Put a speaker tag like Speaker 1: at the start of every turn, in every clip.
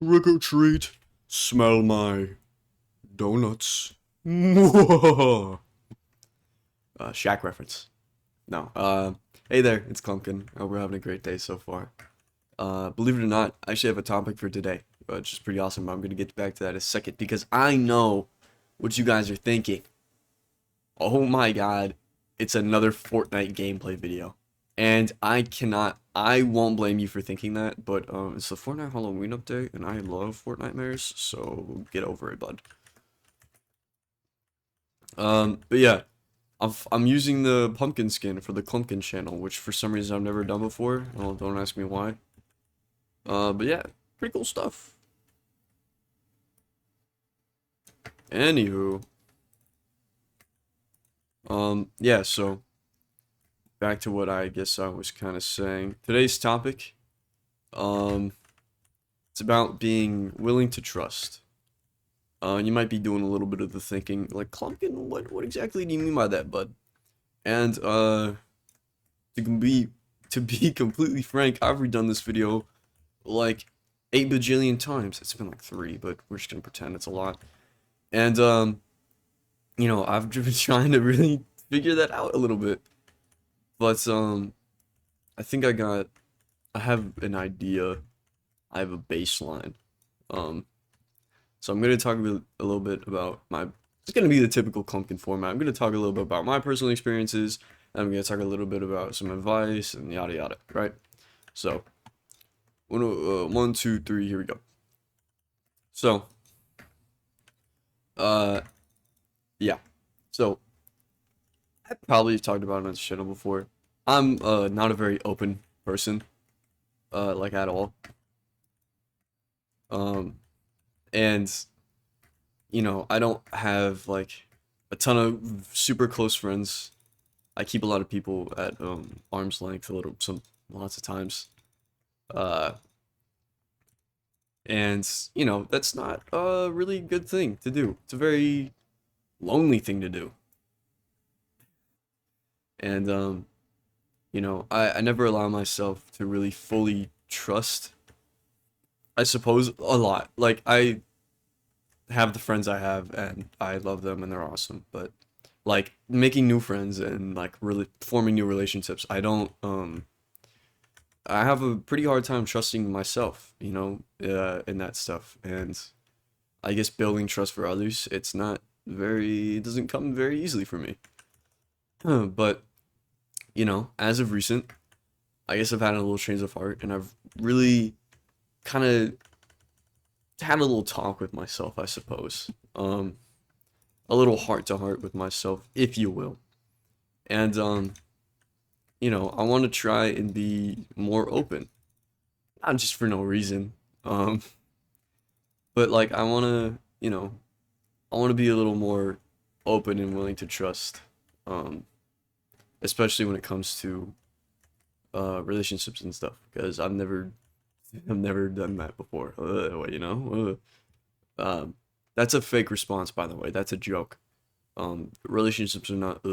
Speaker 1: Trick or treat. Smell my donuts. Shaq reference. No. Hey there, it's Clumpkin. Hope we're having a great day so far. Believe it or not, I actually have a topic for today, which is pretty awesome. I'm gonna get back to that in a second because I know what you guys are thinking. Oh my god, it's another Fortnite gameplay video. And I won't blame you for thinking that, but it's the Fortnite Halloween update, and I love Fortnite mares, so get over it, bud. But yeah, I'm using the pumpkin skin for the Clumpkin channel, which for some reason I've never done before. Well, don't ask me why. But yeah, pretty cool stuff. Anywho, yeah, so back to what I guess I was kind of saying. Today's topic, it's about being willing to trust. You might be doing a little bit of the thinking, like, Clumpkin, what exactly do you mean by that, bud? And, to be completely frank, I've redone this video, like, 8 bajillion times. It's been like 3, but we're just gonna pretend it's a lot. And, you know, I've been trying to really figure that out a little bit. But, I think I have an idea. I have a baseline. So I'm going to talk a little bit about it's going to be the typical Clumpkin format. I'm going to talk a little bit about my personal experiences, and I'm going to talk a little bit about some advice, and yada yada, right? So, 1, 2, 3, here we go. So, yeah. So, I probably talked about it on this channel before. I'm, not a very open person, like at all. And, you know, I don't have, like, a ton of super close friends. I keep a lot of people at, arm's length lots of times. And, you know, that's not a really good thing to do. It's a very lonely thing to do. And, you know, I never allow myself to really fully trust, I suppose, a lot. Like, I have the friends I have, and I love them, and they're awesome. But like making new friends and like really forming new relationships, I have a pretty hard time trusting myself, you know, in that stuff. And I guess building trust for others, it doesn't come very easily for me. But you know, as of recent, I guess I've had a little change of heart, and I've really kind of had a little talk with myself, I suppose. A little heart to heart with myself, if you will. And, you know, I want to try and be more open. Not just for no reason. But like, I want to be a little more open and willing to trust. Especially when it comes to, relationships and stuff. Because I've never done that before, you know? That's a fake response, by the way. That's a joke. Relationships are not,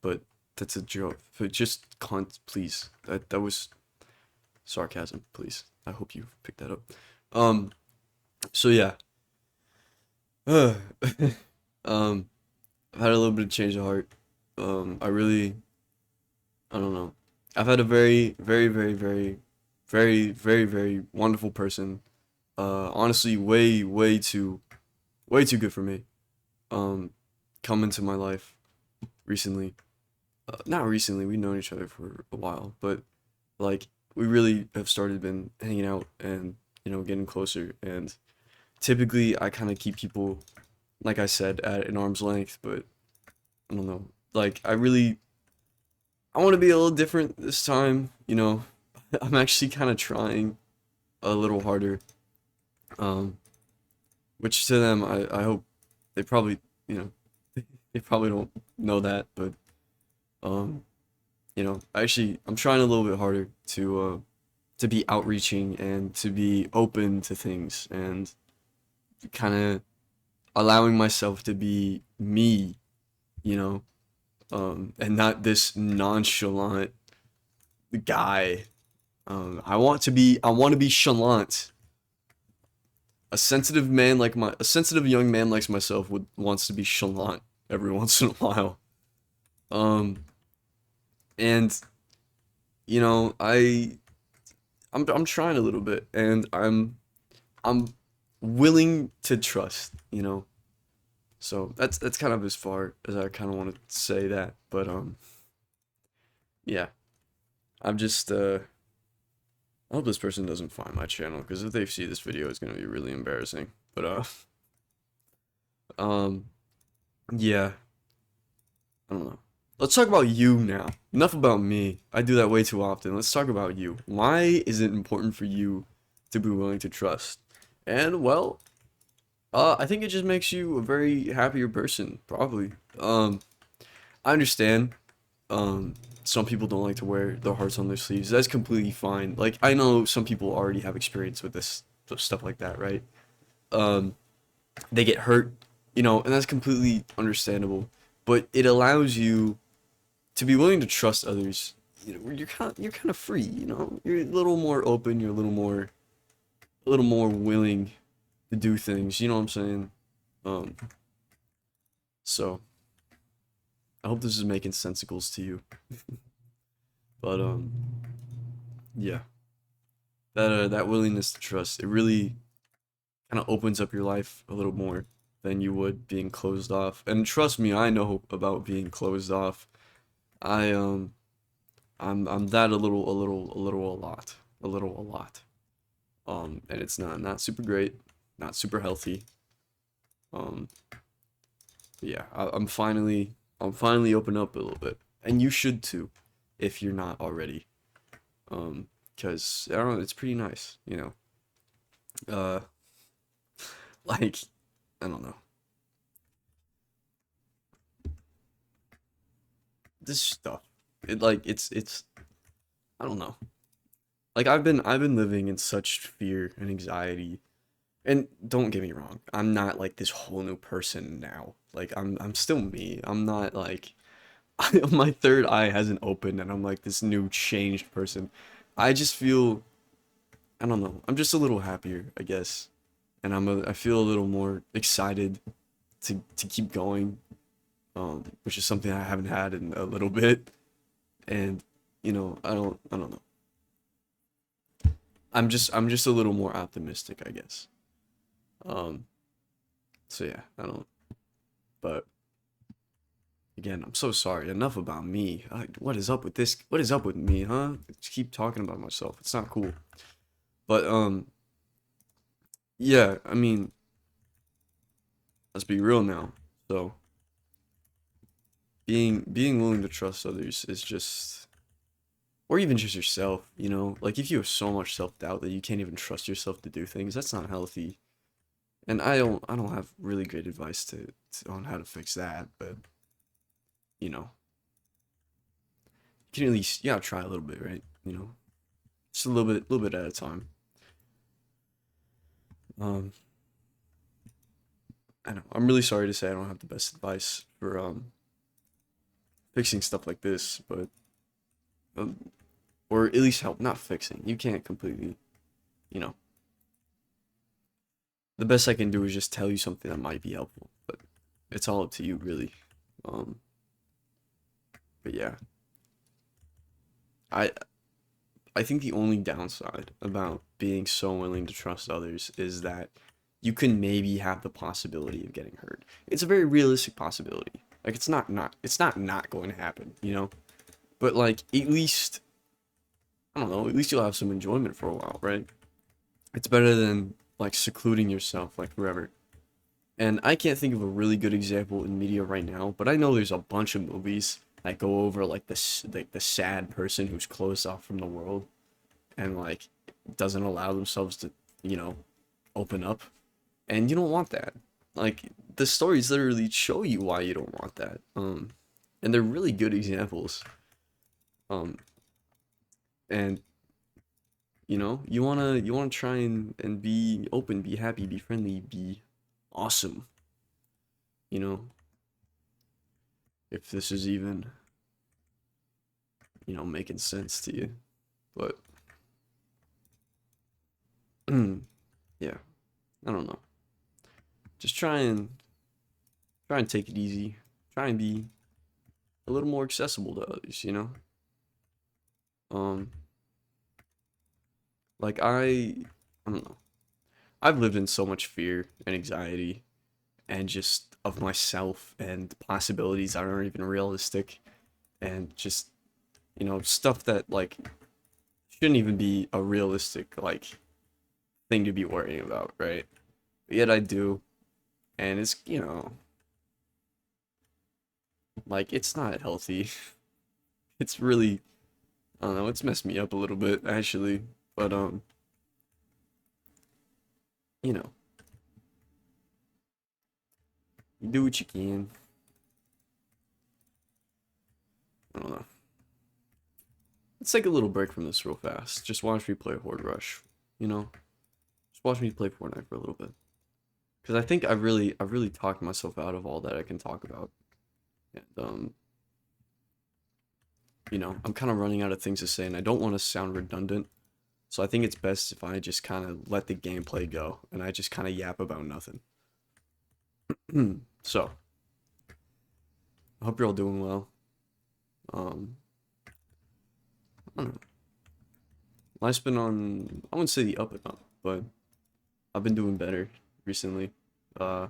Speaker 1: but that's a joke. But just please. That was sarcasm, please. I hope you picked that up. So yeah. Uh, I've had a little bit of change of heart. I don't know. I've had a very, very, very, very, very, very, very wonderful person. Honestly, way too good for me. Um, Come into my life recently. Not recently, we've known each other for a while, but like we really have started been hanging out and, you know, getting closer. And typically, I kind of keep people, like I said, at an arm's length. But I don't know. Like I want to be a little different this time. You know, I'm actually kind of trying a little harder. Um, which to them, I hope they probably, you know, they probably don't know that, but um, you know, actually, I'm trying a little bit harder to be outreaching and to be open to things and kind of allowing myself to be me, you know, and not this nonchalant guy. I want to be chalant, A sensitive young man like myself would wants to be chalant every once in a while. Um, and you know, I'm trying a little bit, and I'm willing to trust, you know. So that's kind of as far as I kind of want to say that, but yeah, I'm just I hope this person doesn't find my channel because if they see this video, it's gonna be really embarrassing. But um, yeah, I don't know. Let's talk about you now. Enough about me. I do that way too often. Let's talk about you. Why is it important for you to be willing to trust? And well, I think it just makes you a very happier person, probably. I understand. Um, some people don't like to wear their hearts on their sleeves. That's completely fine. Like I know some people already have experience with this stuff like that, right? Um, they get hurt, you know, and that's completely understandable. But it allows you to be willing to trust others. You know, you're kind of free. You know, you're a little more open. You're a little more willing to do things. You know what I'm saying? Um, so I hope this is making sensicles to you. But yeah, that willingness to trust, it really kind of opens up your life a little more than you would being closed off. And trust me, I know about being closed off. I I'm that a little a lot. And it's not super great, not super healthy. Um, yeah, I'm finally open up a little bit, and you should too, if you're not already. Because I don't know, it's pretty nice, you know. Uh, like I don't know, this stuff. It's I don't know. Like I've been living in such fear and anxiety. And don't get me wrong, I'm not like this whole new person now. Like I'm still me. I'm not like my third eye hasn't opened and I'm like this new changed person. I just feel I don't know. I'm just a little happier, I guess. And I feel a little more excited to keep going. Which is something I haven't had in a little bit. And you know, I don't know. I'm just a little more optimistic, I guess. Um so yeah, I don't but again, I'm so sorry. Enough about me. What is up with this? What is up with me, huh? Just keep talking about myself. It's not cool. But yeah. I mean, let's be real now. So being willing to trust others is just, or even just yourself. You know, like if you have so much self doubt that you can't even trust yourself to do things, that's not healthy. And I don't have really great advice on how to fix that. But you know, you can at least try a little bit, right? You know, just a little bit at a time. Um, I know. I'm really sorry to say I don't have the best advice for fixing stuff like this, but um, or at least help, not fixing. You can't completely, you know. The best I can do is just tell you something that might be helpful, but it's all up to you, really. Um, but yeah, I I think the only downside about being so willing to trust others is that you can maybe have the possibility of getting hurt. It's a very realistic possibility. Like it's not going to happen, you know? But like at least I don't know, at least you'll have some enjoyment for a while, right? It's better than like secluding yourself like forever. And I can't think of a really good example in media right now, but I know there's a bunch of movies that go over like this like the sad person who's closed off from the world and like doesn't allow themselves to, you know, open up. And you don't want that. Like the stories literally show you why you don't want that. And they're really good examples. Um and you know, you wanna try and be open, be happy, be friendly, be awesome, you know, if this is even, you know, making sense to you. But yeah. I don't know. Just try and take it easy. Try and be a little more accessible to others, you know? Um, like I don't know. I've lived in so much fear and anxiety and just of myself and possibilities that aren't even realistic and just, stuff that like shouldn't even be a realistic like thing to be worrying about, right? But yet I do, and it's, like it's not healthy. It's really, I don't know, it's messed me up a little bit actually, but you know, you do what you can. I don't know. Let's take a little break from this real fast. Just watch me play Horde Rush, you know? Just watch me play Fortnite for a little bit. Because I think I've really talked myself out of all that I can talk about. And, I'm kind of running out of things to say, and I don't want to sound redundant. So I think it's best if I just kind of let the gameplay go, and I just kind of yap about nothing. So, I hope you're all doing well. Um, I don't know. Life's been on, I wouldn't say the up and up, but I've been doing better recently. A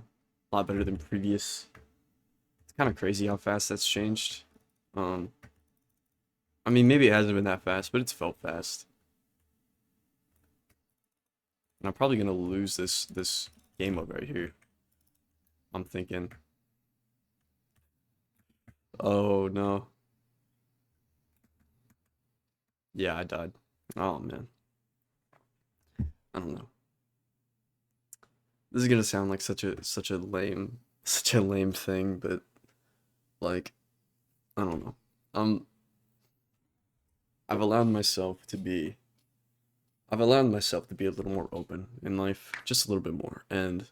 Speaker 1: lot better than previous. It's kind of crazy how fast that's changed. Um, I mean, maybe it hasn't been that fast, but it's felt fast. And I'm probably gonna lose this game mode right here. I'm thinking, oh no, yeah, I died. Oh man, I don't know. This is gonna sound like such a lame such a lame thing, but like I don't know. Um, I've allowed myself to be I've allowed myself to be a little more open in life, just a little bit more, and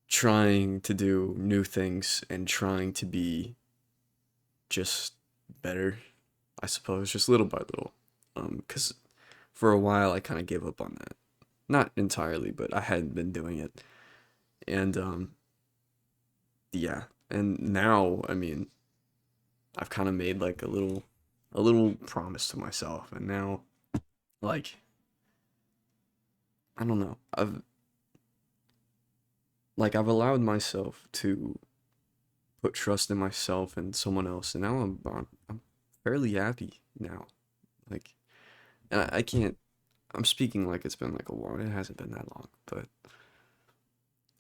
Speaker 1: trying to do new things and trying to be just better, I suppose, just little by little. Because for a while I kind of gave up on that. Not entirely, but I hadn't been doing it. And yeah. And now, I mean, I've kind of made like a little promise to myself, and now like I don't know. I've allowed myself to put trust in myself and someone else, and now I'm fairly happy now. Like, and I can't. I'm speaking like it's been like a long. It hasn't been that long, but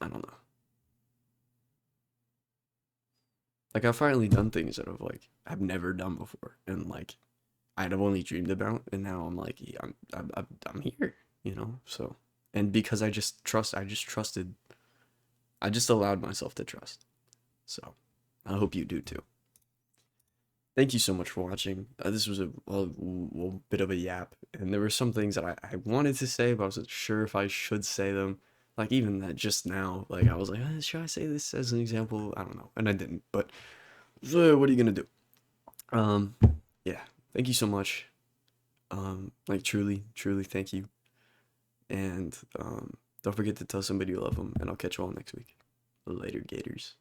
Speaker 1: I don't know. Like I've finally done things that I've never done before, and like I'd have only dreamed about, and now I'm like, yeah, I'm here, So, and because I just trusted, I just allowed myself to trust. So, I hope you do too. Thank you so much for watching. This was a bit of a yap, and there were some things that I wanted to say, but I wasn't sure if I should say them. Like even that just now, like I was like, should I say this as an example? I don't know, and I didn't. But so what are you gonna do? Um, yeah. Thank you so much. Like truly, truly, thank you. And don't forget to tell somebody you love them. And I'll catch you all next week. Later, Gators.